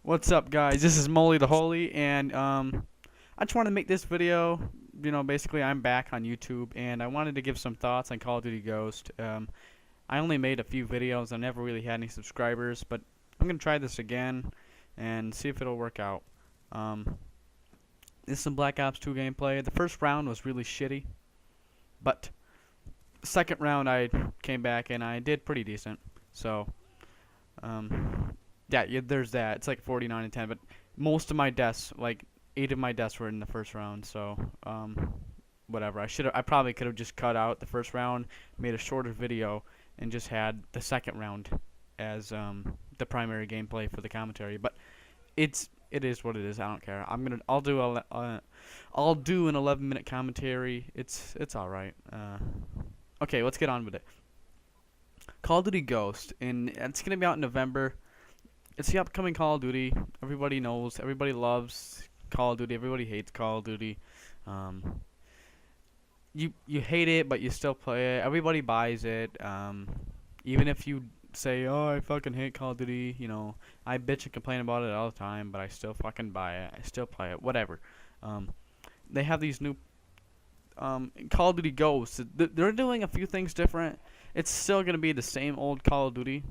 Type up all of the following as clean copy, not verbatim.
What's up, guys? This is Molly the Holy, and I just wanted to make this video. Basically, I'm back on YouTube, and I wanted to give some thoughts on Call of Duty Ghost. I only made a few videos. I never really had any subscribers, but I'm gonna try this again and see if it'll work out. Um, this is some Black Ops 2 gameplay. The first round was really shitty, but the second round I came back and I did pretty decent. So, yeah, there's that. It's like 49 and 10, but most of my deaths, like 8 of my deaths, were in the first round. So, whatever. I probably could have just cut out the first round, made a shorter video, and just had the second round as the primary gameplay for the commentary. But it is what it is. I don't care. I'll do an 11-minute commentary. It's all right. Okay, let's get on with it. Call of Duty Ghost, and it's gonna be out in November. It's the upcoming Call of Duty. Everybody knows, everybody loves Call of Duty. Everybody hates Call of Duty. Um, you hate it, but you still play it. Everybody buys it. Even if you say, "Oh, I fucking hate Call of Duty," I bitch and complain about it all the time, but I still fucking buy it. I still play it. Whatever. Um, they have these new Call of Duty Ghosts. They're doing a few things different. It's still gonna be the same old Call of Duty,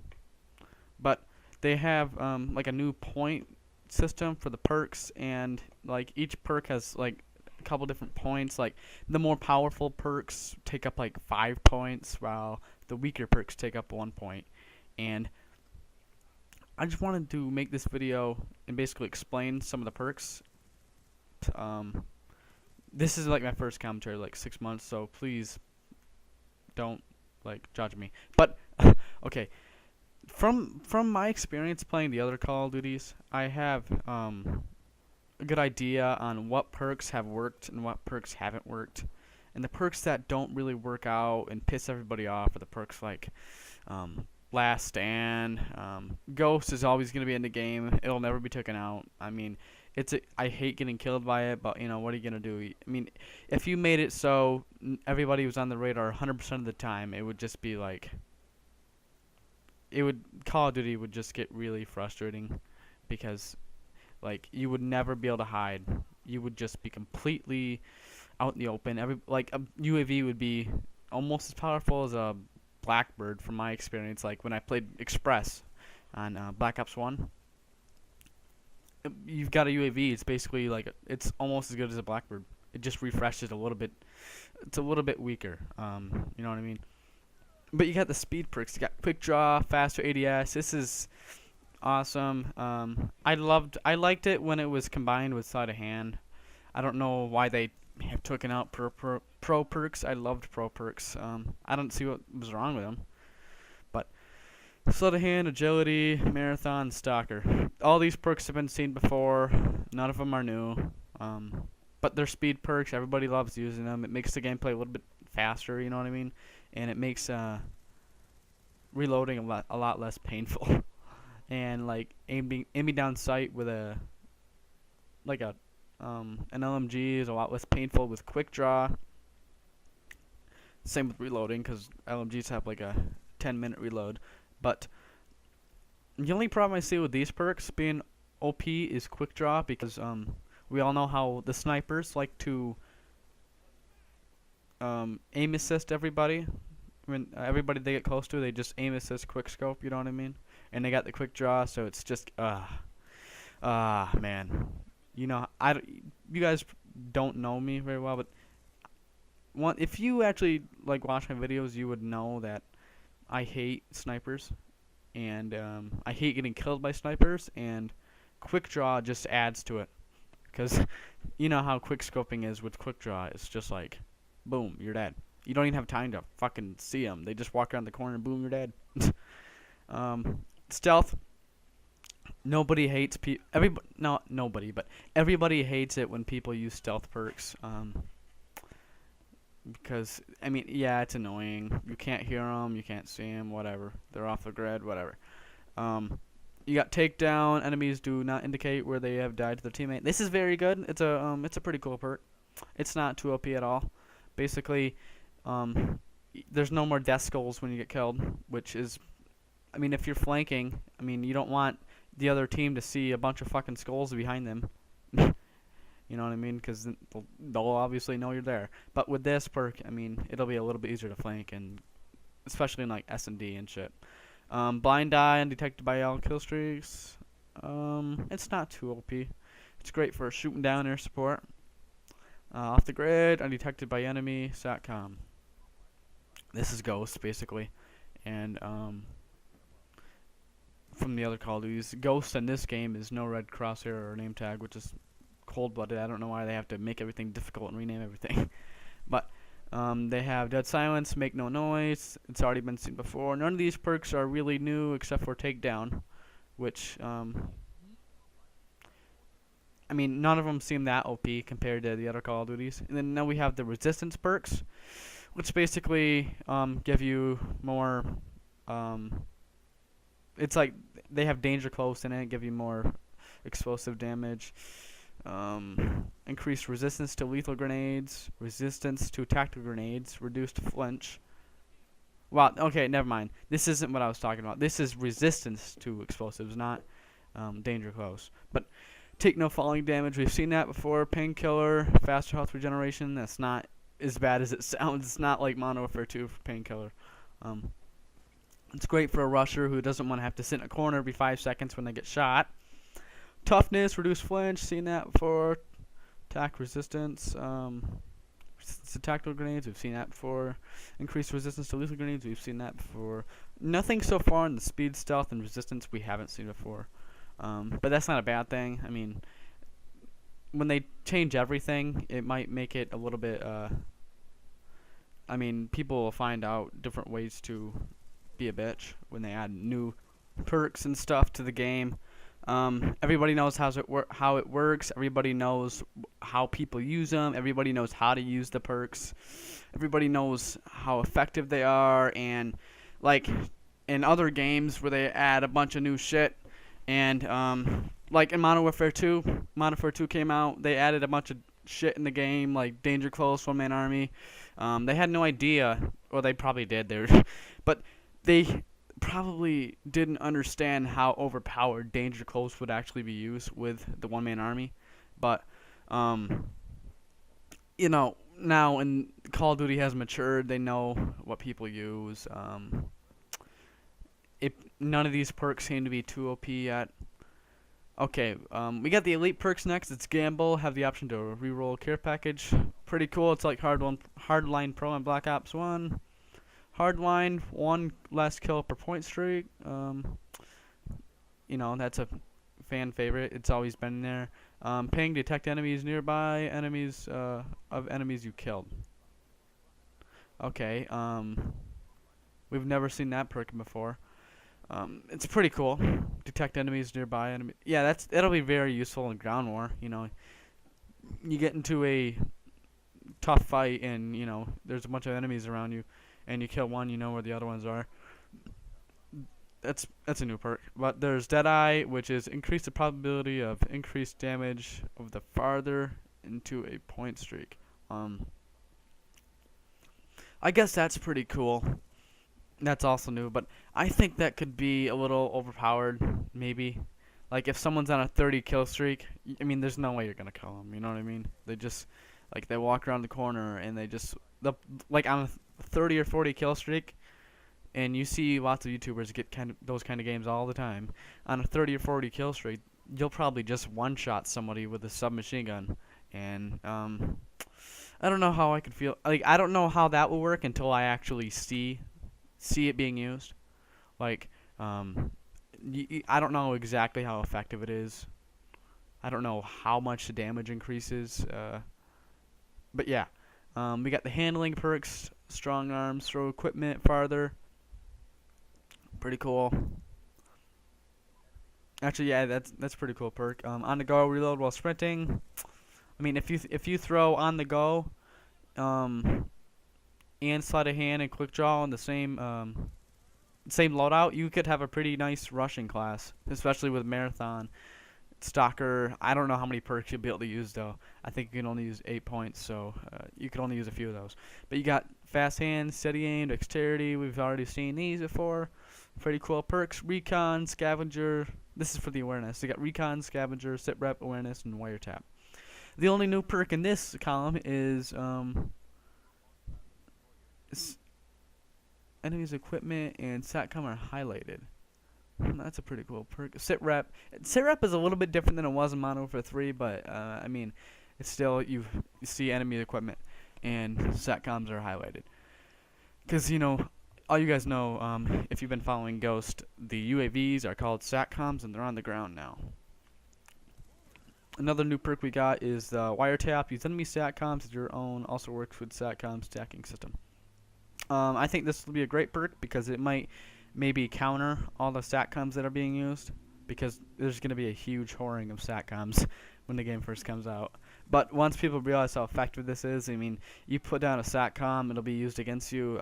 but they have like a new point system for the perks, and like each perk has like a couple different points. Like the more powerful perks take up like 5 points, while the weaker perks take up 1 point. And I just wanted to make this video and basically explain some of the perks. This is like my first commentary, like 6 months, so please don't like judge me. But okay, from my experience playing the other Call of Duties, I have a good idea on what perks have worked and what perks haven't worked. And the perks that don't really work out and piss everybody off are the perks like Last Stand. Ghost is always going to be in the game. It'll never be taken out. I mean, I hate getting killed by it, but what are you going to do? I mean, if you made it so everybody was on the radar 100% of the time, it would just be like Call of Duty would just get really frustrating, because like you would never be able to hide. You would just be completely out in the open. Like a UAV would be almost as powerful as a Blackbird from my experience. Like when I played Express on Black Ops 1, you've got a UAV. It's basically like it's almost as good as a Blackbird. It just refreshes a little bit. It's a little bit weaker. You know what I mean? But you got the speed perks. You got quick draw, faster ADS. This is awesome. I liked it when it was combined with sleight of hand. I don't know why they have taken out pro perks. I loved pro perks. I don't see what was wrong with them. But sleight of hand, agility, marathon, stalker. All these perks have been seen before. None of them are new. But they're speed perks. Everybody loves using them. It makes the gameplay a little bit faster. You know what I mean? And it makes reloading a lot less painful. And like aiming down sight with an LMG is a lot less painful with quick draw. Same with reloading, because LMGs have like a 10-minute reload. But the only problem I see with these perks being OP is quick draw, because we all know how the snipers like to aim assist everybody. When everybody they get close to, they just aim assist quick scope. You know what I mean? And they got the quick draw, so it's just man. You guys don't know me very well, but if you actually like watch my videos, you would know that I hate snipers, and I hate getting killed by snipers, and quick draw just adds to it, because you know how quick scoping is with quick draw. It's just like, boom, you're dead. You don't even have time to fucking see them. They just walk around the corner and boom, you're dead. Stealth. Nobody hates nobody, but everybody hates it when people use stealth perks. Because I mean, yeah, it's annoying. You can't hear them, you can't see them, whatever. They're off the grid, whatever. You got takedown. Enemies do not indicate where they have died to their teammate. This is very good. It's a pretty cool perk. It's not too OP at all. Basically, there's no more death skulls when you get killed, which is, I mean, if you're flanking, I mean, you don't want the other team to see a bunch of fucking skulls behind them. You know what I mean? Because they'll obviously know you're there. But with this perk, I mean, it'll be a little bit easier to flank, and especially in like S&D and shit. Blind Eye undetected by all kill streaks. It's not too OP. It's great for shooting down air support. Off the grid, undetected by enemy, SATCOM. This is Ghost, basically. And, from the other Call of Duties, Ghost in this game is no red crosshair or name tag, which is cold-blooded. I don't know why they have to make everything difficult and rename everything. But, they have Dead Silence, Make No Noise. It's already been seen before. None of these perks are really new except for Takedown, which, I mean, none of them seem that OP compared to the other Call of Duties. And then now we have the Resistance perks, which basically give you more. It's like they have Danger Close in it, give you more explosive damage. Increased resistance to lethal grenades, resistance to tactical grenades, reduced flinch. Well, okay, never mind. This isn't what I was talking about. This is resistance to explosives, not Danger Close. But take no falling damage. We've seen that before. Painkiller, faster health regeneration. That's not as bad as it sounds. It's not like Modern Warfare 2 for Painkiller. It's great for a rusher who doesn't want to have to sit in a corner every 5 seconds when they get shot. Toughness, reduced flinch. Seen that before. Attack resistance. Resistance to tactical grenades. We've seen that before. Increased resistance to lethal grenades. We've seen that before. Nothing so far in the speed, stealth, and resistance we haven't seen before. But that's not a bad thing. I mean, when they change everything, it might make it a little bit, I mean, people will find out different ways to be a bitch when they add new perks and stuff to the game. Everybody knows how it works. Everybody knows how people use them. Everybody knows how to use the perks. Everybody knows how effective they are. And, like, in other games where they add a bunch of new shit, and, like in Modern Warfare 2, Modern Warfare 2 came out, they added a bunch of shit in the game, like Danger Close, One-Man Army. They had no idea, or they probably did, but they probably didn't understand how overpowered Danger Close would actually be used with the One-Man Army. But, you know, now when Call of Duty has matured, they know what people use. None of these perks seem to be too OP yet. Okay, we got the elite perks next. It's Gamble. Have the option to reroll care package. Pretty cool. It's like Hardline Pro and Black Ops 1. Hardline, 1 less kill per point streak. You know, that's a fan favorite. It's always been there. Ping, detect enemies nearby. Enemies of enemies you killed. Okay, we've never seen that perk before. It's pretty cool. Detect enemies nearby. Yeah, that'll be very useful in ground war. You know, you get into a tough fight and you know there's a bunch of enemies around you, and you kill one, you know where the other ones are. That's a new perk. But there's Deadeye, which is increase the probability of increased damage of the farther into a point streak. I guess that's pretty cool. That's also new, but I think that could be a little overpowered, maybe. Like, if someone's on a 30 kill streak, I mean, there's no way you're going to kill them, you know what I mean? They just, like, they walk around the corner, and like, on a 30 or 40 kill streak, and you see lots of YouTubers get those kind of games all the time. On a 30 or 40 kill streak, you'll probably just one-shot somebody with a submachine gun, and, I don't know how I could feel. Like, I don't know how that will work until I actually see it being used. Like, I don't know exactly how effective it is. I don't know how much the damage increases. But yeah, we got the handling perks, strong arms, throw equipment farther. Pretty cool. Actually, yeah, that's pretty cool perk. On the go, reload while sprinting. I mean, if you throw on the go, and sleight of hand and quick draw on the same loadout, you could have a pretty nice rushing class, especially with marathon. Stalker, I don't know how many perks you'll be able to use though. I think you can only use 8 points, so you can only use a few of those. But you got fast hand, steady aim, dexterity. We've already seen these before. Pretty cool perks. Recon, scavenger, This is for the awareness. You got recon, scavenger, sit rep, awareness, and wiretap. The only new perk in this column is enemies, equipment, and SATCOM are highlighted. That's a pretty cool perk. Sit rep. Sit rep is a little bit different than it was in Modern Warfare 3, but I mean, it's still you see enemy equipment and SATCOMs are highlighted. Because all you guys know, if you've been following Ghost, the UAVs are called SATCOMs and they're on the ground now. Another new perk we got is the wiretap. Use enemy SATCOMs as your own. Also works with SATCOM stacking system. I think this will be a great perk because it might maybe counter all the SATCOMs that are being used, because there's going to be a huge whoring of SATCOMs when the game first comes out. But once people realize how effective this is, I mean, you put down a SATCOM, it'll be used against you,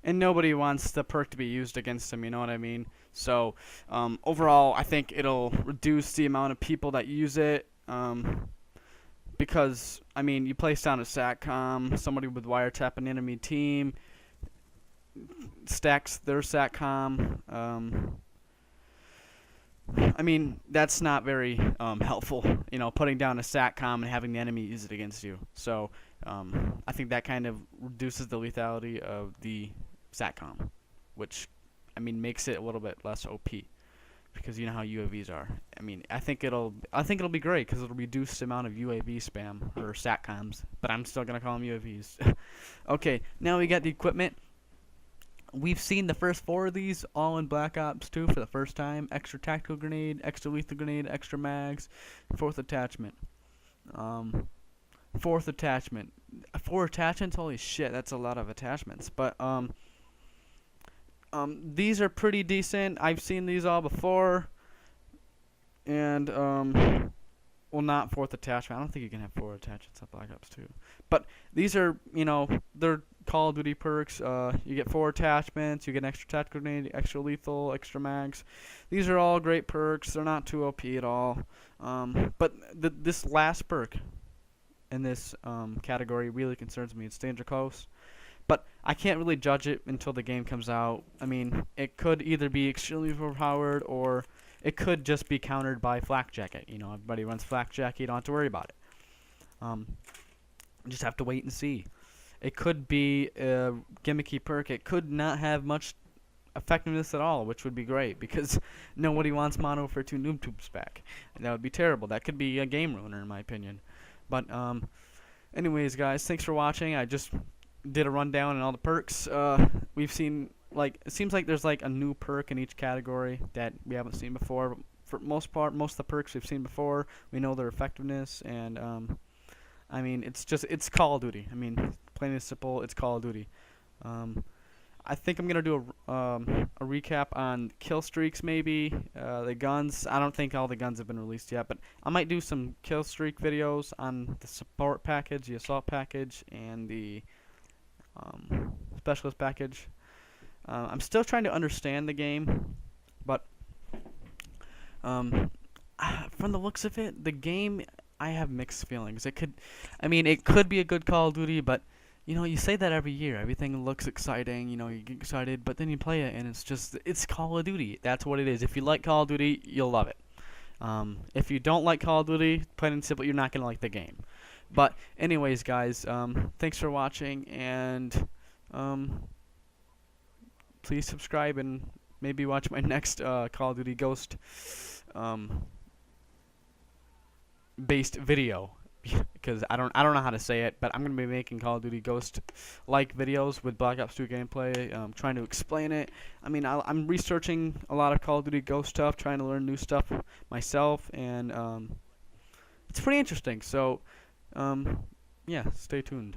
and nobody wants the perk to be used against them, you know what I mean? So overall, I think it'll reduce the amount of people that use it, because, I mean, you place down a SATCOM, somebody with wiretap an enemy team, stacks their SATCOM. I mean, that's not very helpful, putting down a SATCOM and having the enemy use it against you. So I think that kind of reduces the lethality of the SATCOM, which, I mean, makes it a little bit less OP, because you know how UAVs are. I mean, I think it'll be great because it'll reduce the amount of UAV spam or SATCOMs, but I'm still gonna call them UAVs. Okay, now we got the equipment. We've seen the first 4 of these all in Black Ops 2 for the first time. Extra tactical grenade, extra lethal grenade, extra mags, 4th attachment. 4th attachment. 4 attachments? Holy shit, that's a lot of attachments. But these are pretty decent. I've seen these all before. And well, not 4th attachment. I don't think you can have 4 attachments on Black Ops 2. But these are, they're Call of Duty perks. You get 4 attachments, you get an extra tactical grenade, extra lethal, extra mags. These are all great perks. They're not too OP at all. But this last perk in this category really concerns me. It's danger close. But I can't really judge it until the game comes out. I mean, it could either be extremely overpowered or it could just be countered by Flak Jacket. Everybody runs Flak Jacket. You don't have to worry about it. Just have to wait and see. It could be a gimmicky perk. It could not have much effectiveness at all, which would be great because nobody wants Modern Warfare 2 Noob Tubes back. And that would be terrible. That could be a game ruiner in my opinion. But anyways, guys, thanks for watching. I just did a rundown on all the perks. We've seen, it seems like there's a new perk in each category that we haven't seen before. For most part, most of the perks we've seen before, we know their effectiveness, and I mean, it's Call of Duty. I mean, plain and simple, it's Call of Duty. I think I'm gonna do a recap on kill streaks, maybe the guns. I don't think all the guns have been released yet, but I might do some kill streak videos on the support package, the assault package, and the specialist package. I'm still trying to understand the game, but from the looks of it, the game, I have mixed feelings. It could be a good Call of Duty, but you say that every year. Everything looks exciting, you get excited, but then you play it and it's Call of Duty. That's what it is. If you like Call of Duty, you'll love it. If you don't like Call of Duty, plain and simple, you're not going to like the game. But anyways, guys, thanks for watching, and please subscribe and maybe watch my next Call of Duty Ghost based video, because I don't know how to say it, but I'm gonna be making Call of Duty Ghost like videos with Black Ops 2 gameplay, trying to explain it. I mean, I'm researching a lot of Call of Duty Ghost stuff, trying to learn new stuff myself, and it's pretty interesting. So yeah, stay tuned.